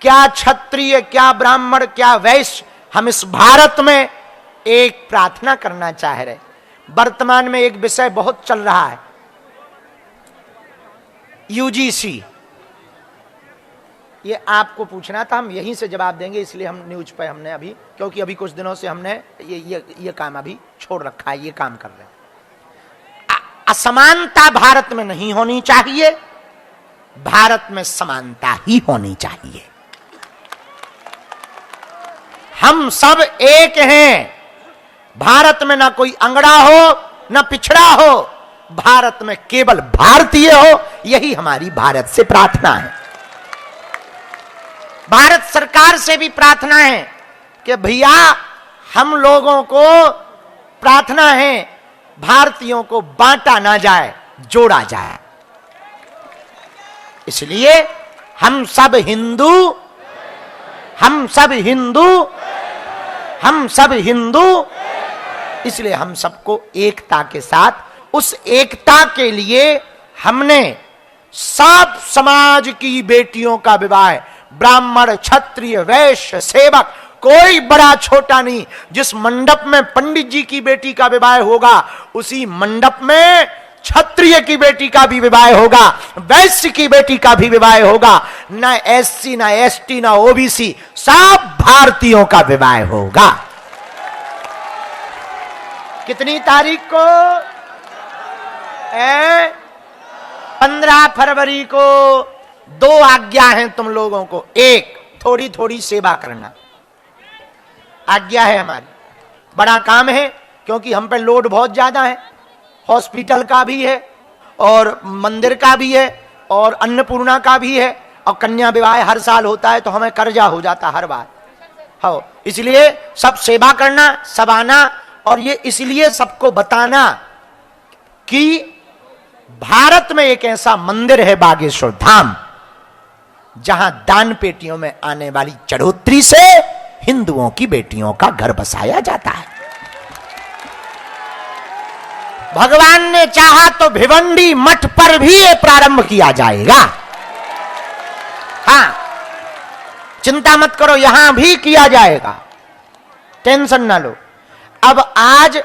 क्या क्षत्रिय, क्या ब्राह्मण, क्या वैश्य, हम इस भारत में एक प्रार्थना करना चाह रहे। वर्तमान में एक विषय बहुत चल रहा है, यूजीसी। ये आपको पूछना था, हम यहीं से जवाब देंगे, इसलिए हम न्यूज पे हमने अभी, क्योंकि अभी कुछ दिनों से हमने ये काम अभी छोड़ रखा है, ये काम कर रहे हैं। असमानता भारत में नहीं होनी चाहिए, भारत में समानता ही होनी चाहिए। हम सब एक हैं। भारत में ना कोई अंगड़ा हो, ना पिछड़ा हो, भारत में केवल भारतीय हो, यही हमारी भारत से प्रार्थना है। भारत सरकार से भी प्रार्थना है कि भैया हम लोगों को प्रार्थना है, भारतीयों को बांटा ना जाए, जोड़ा जाए। इसलिए हम सब हिंदू, हम सब हिंदू, हम सब हिंदू, इसलिए हम सबको एकता के साथ, उस एकता के लिए हमने सब समाज की बेटियों का विवाह, ब्राह्मण, क्षत्रिय, वैश्य, सेवक, कोई बड़ा छोटा नहीं, जिस मंडप में पंडित जी की बेटी का विवाह होगा, उसी मंडप में क्षत्रिय की बेटी का भी विवाह होगा, वैश्य की बेटी का भी विवाह होगा। ना एससी, ना एसटी, ना ओबीसी, सब भारतीयों का विवाह होगा। कितनी तारीख को? 15 फरवरी को। 2 आज्ञा हैं तुम लोगों को। एक, थोड़ी थोड़ी सेवा करना, आज्ञा है हमारी। बड़ा काम है, क्योंकि हम पे लोड बहुत ज्यादा है। हॉस्पिटल का भी है, और मंदिर का भी है, और अन्नपूर्णा का भी है, और कन्या विवाह हर साल होता है, तो हमें कर्जा हो जाता हर बार। हो, इसलिए सब सेवा करना, सब आना, और ये इसलिए सबको बताना कि भारत में एक ऐसा मंदिर है, बागेश्वर धाम, जहां दान पेटियों में आने वाली चढ़ोतरी से हिंदुओं की बेटियों का घर बसाया जाता है। भगवान ने चाहा तो भिवंडी मठ पर भी ये प्रारंभ किया जाएगा। हां, चिंता मत करो, यहां भी किया जाएगा, टेंशन ना लो। अब आज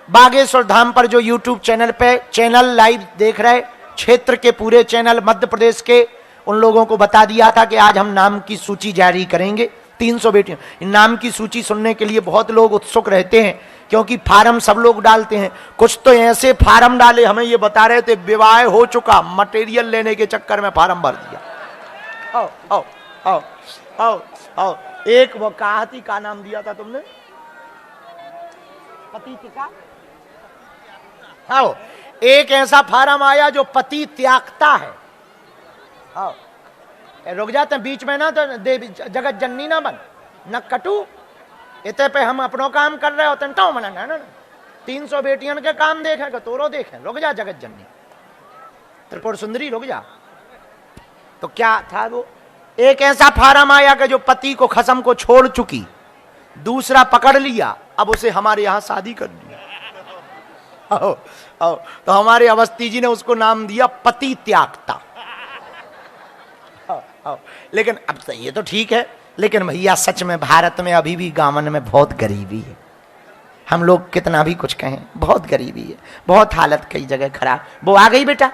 बागेश्वर धाम पर जो यूट्यूब चैनल पे चैनल लाइव देख रहे, क्षेत्र के पूरे चैनल, मध्य प्रदेश के, उन लोगों को बता दिया था कि आज हम नाम की सूची जारी करेंगे। 300 बेटियां, नाम की सूची सुनने के लिए बहुत लोग उत्सुक रहते हैं, क्योंकि फार्म सब लोग डालते हैं। कुछ तो ऐसे फार्म डाले, हमें ये बता रहे थे विवाह हो चुका, मटेरियल लेने के चक्कर में फार्म भर दिया। आओ आओ आओ आओ आओ। एक वो काहती का नाम दिया था तुमने, पति का। आओ, एक ऐसा फार्म आया जो पति त्यागता है। आओ, रुक जाते हैं बीच में ना, तो देवी जगत जननी ना बन, न कटू। इतने पे हम अपनों काम कर रहे होते हैं, मना ना 300 बेटियन के काम देखेगा, तोरो देखें। रुक जा जगत जननी, त्रिपुर सुंदरी, रुक जा। तो क्या था वो? एक ऐसा फार्म आया कि जो पति को खसम को छोड़ चुकी, दूसरा पकड़ लिया, अब उसे हमारे यहां शादी कर दिया। आओ आओ, तो हमारे अवस्थी जी ने उसको नाम दिया पति त्यागता। लेकिन अब तो ये तो ठीक है, लेकिन भैया सच में भारत में अभी भी गांवन में बहुत गरीबी है। हम लोग कितना भी कुछ कहें, बहुत गरीबी है, बहुत हालत कई जगह खराब। वो आ गई बेटा?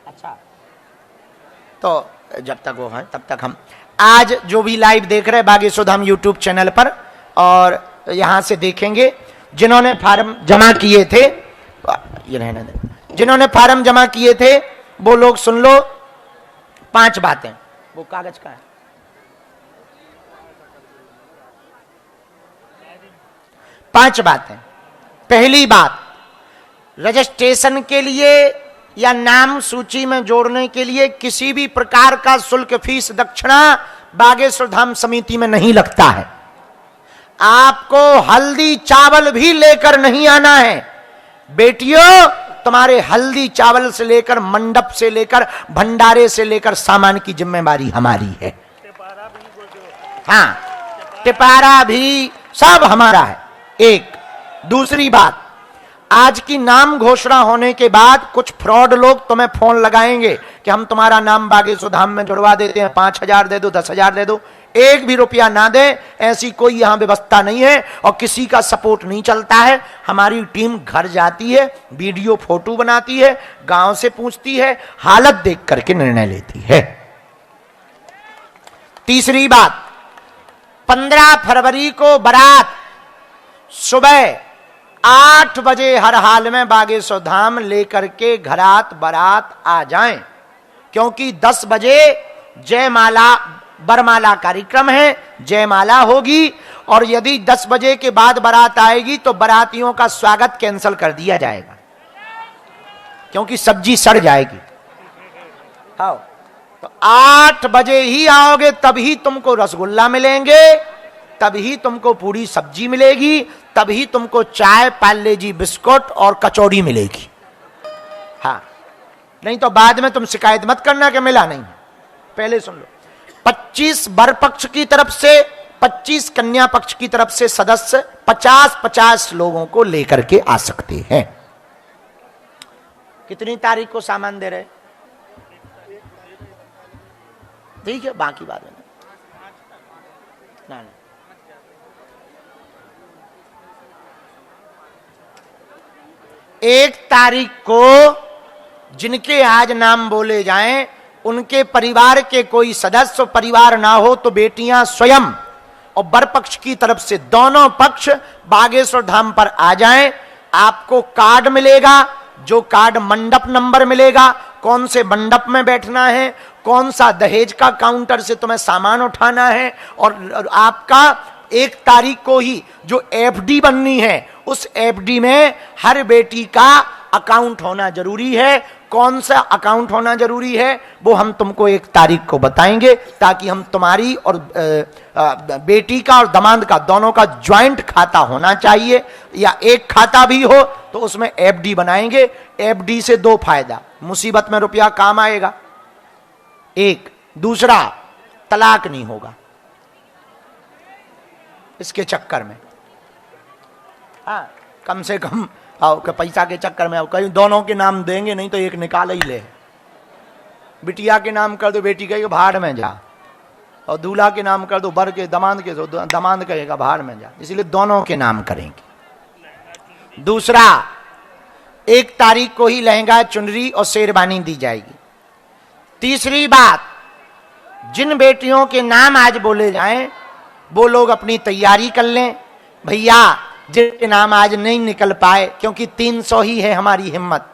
अच्छा, तो जब तक वो है तब तक हम आज जो भी लाइव देख रहे हैं बागेश्वर धाम यूट्यूब चैनल पर, और यहां से देखेंगे, जिन्होंने फार्म जमा किए थे, ये रहने दे, जिन्होंने फार्म जमा किए थे वो लोग सुन लो 5 बातें। वो कागज का है, 5 बातें। पहली बात, रजिस्ट्रेशन के लिए या नाम सूची में जोड़ने के लिए किसी भी प्रकार का शुल्क, फीस, दक्षिणा बागेश्वर धाम समिति में नहीं लगता है। आपको हल्दी चावल भी लेकर नहीं आना है। बेटियों, तुम्हारे हल्दी चावल से लेकर, मंडप से लेकर, भंडारे से लेकर सामान की जिम्मेवारी हमारी है। हाँ, टिपारा भी सब हमारा है। एक। दूसरी बात, आज की नाम घोषणा होने के बाद कुछ फ्रॉड लोग तुम्हें फोन लगाएंगे कि हम तुम्हारा नाम बागेश्वर धाम में जुड़वा देते हैं, 5,000 दे दो, 10,000 दे दो। एक भी रुपया ना दे, ऐसी कोई यहां व्यवस्था नहीं है और किसी का सपोर्ट नहीं चलता है। हमारी टीम घर जाती है, वीडियो फोटो बनाती है, गांव से पूछती है, हालत देख करके निर्णय लेती है। तीसरी बात, 15 फरवरी को बारात सुबह 8 बजे हर हाल में बागेश्वर धाम लेकर के घरात बारात आ जाएं, क्योंकि 10 बजे जयमाला बरमाला कार्यक्रम है, जयमाला होगी। और यदि 10 बजे के बाद बारात आएगी तो बारातियों का स्वागत कैंसिल कर दिया जाएगा, क्योंकि सब्जी सड़ जाएगी। आओ, तो 8 बजे ही आओगे तभी तुमको रसगुल्ला मिलेंगे, तभी तुमको पूरी सब्जी मिलेगी, तभी तुमको चाय, पार्ले जी बिस्कुट और कचौड़ी मिलेगी। हाँ, नहीं तो बाद में तुम शिकायत मत करना कि मिला नहीं। पहले सुन लो, 25 वर पक्ष की तरफ से, 25 कन्या पक्ष की तरफ से सदस्य 50-50 लोगों को लेकर के आ सकते हैं। कितनी तारीख को सामान दे रहे? ठीक है, बाकी बात है ना। 1 तारीख को जिनके आज नाम बोले जाएं, उनके परिवार के कोई सदस्य परिवार ना हो तो बेटियां स्वयं और वर पक्ष की तरफ से दोनों पक्ष बागेश्वर धाम पर आ जाएं। आपको कार्ड मिलेगा, जो कार्ड मंडप नंबर मिलेगा, कौन से मंडप में बैठना है, कौन सा दहेज का काउंटर से तुम्हें सामान उठाना है, और आपका 1 तारीख को ही जो एफडी बननी है, उस एफडी में हर बेटी का अकाउंट होना जरूरी है। कौन सा अकाउंट होना जरूरी है वो हम तुमको 1 तारीख को बताएंगे, ताकि हम तुम्हारी और बेटी का और दामाद का दोनों का ज्वाइंट खाता होना चाहिए, या एक खाता भी हो तो उसमें एफडी बनाएंगे। एफडी से 2 फायदा, मुसीबत में रुपया काम आएगा, 1, दूसरा तलाक नहीं होगा इसके चक्कर में। हाँ, कम से कम पैसा के चक्कर में, अब कहीं दोनों के नाम देंगे नहीं तो एक निकाल ही ले। बिटिया के नाम कर दो, बेटी कहेगा भाड़ में जा, और दूल्हा के नाम कर दो, बर के दामाद के दो, दामाद कहेगा भाड़ में जा। इसलिए दोनों के नाम करेंगे। दूसरा, 1 तारीख को ही लहंगा, चुनरी और शेरवानी दी जाएगी। तीसरी बात, जिन बेटियों के नाम आज बोले जाएं वो लोग अपनी तैयारी कर लें। भैया जिनके नाम आज नहीं निकल पाए, क्योंकि 300 ही है हमारी हिम्मत,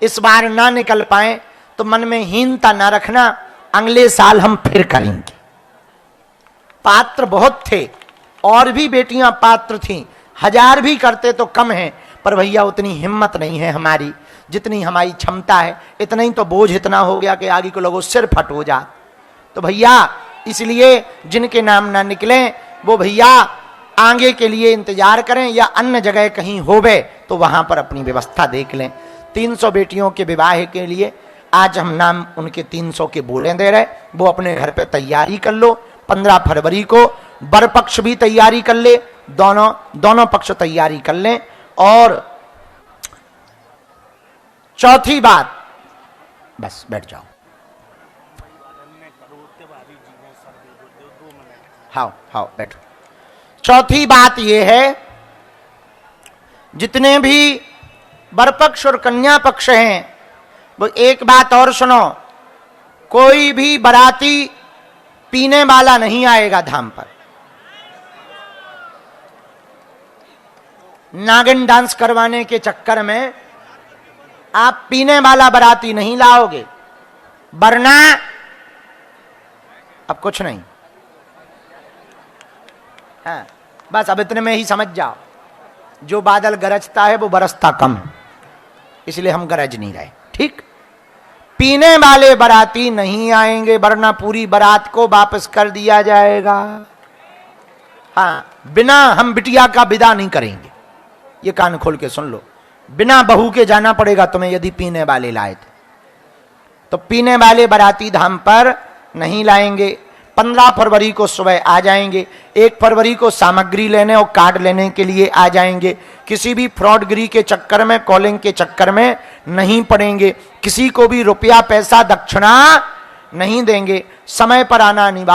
इस बार ना निकल पाए तो मन में हीनता ना रखना, अगले साल हम फिर करेंगे। पात्र बहुत थे, और भी बेटियां पात्र थीं, 1000 भी करते तो कम है, पर भैया उतनी हिम्मत नहीं है हमारी जितनी हमारी क्षमता है। इतना ही तो बोझ इतना हो गया कि आगे को लोगों सिर फट हो जा। तो भैया इसलिए जिनके नाम ना निकले वो भैया आगे के लिए इंतजार करें, या अन्य जगह कहीं होवे तो वहां पर अपनी व्यवस्था देख लें। 300 बेटियों के विवाह के लिए आज हम नाम उनके 300 के बोले दे रहे, वो अपने घर पे तैयारी कर लो। 15 फरवरी को वर पक्ष भी तैयारी कर ले, दोनों पक्ष तैयारी कर लें। और चौथी बात, बस बैठ जाओ, हाँ बैठो। चौथी बात यह है, जितने भी वर पक्ष और कन्या पक्ष हैं वो एक बात और सुनो, कोई भी बाराती पीने वाला नहीं आएगा धाम पर। नागिन डांस करवाने के चक्कर में आप पीने वाला बाराती नहीं लाओगे, वरना अब कुछ नहीं। हाँ, बस अब इतने में ही समझ जाओ, जो बादल गरजता है वो बरसता कम है, इसलिए हम गरज नहीं रहे। ठीक, पीने वाले बाराती नहीं आएंगे, वरना पूरी बारात को वापस कर दिया जाएगा। हाँ, बिना हम बिटिया का विदा नहीं करेंगे, ये कान खोल के सुन लो, बिना बहू के जाना पड़ेगा तुम्हें यदि पीने वाले लाए तो पीने वाले बाराती धाम पर नहीं लाएंगे। 15 फरवरी को सुबह आ जाएंगे, 1 फरवरी को सामग्री लेने और कार्ड लेने के लिए आ जाएंगे। किसी भी फ्रॉडगिरी के चक्कर में, कॉलिंग के चक्कर में नहीं पड़ेंगे, किसी को भी रुपया पैसा दक्षिणा नहीं देंगे। समय पर आना अनिवार्य।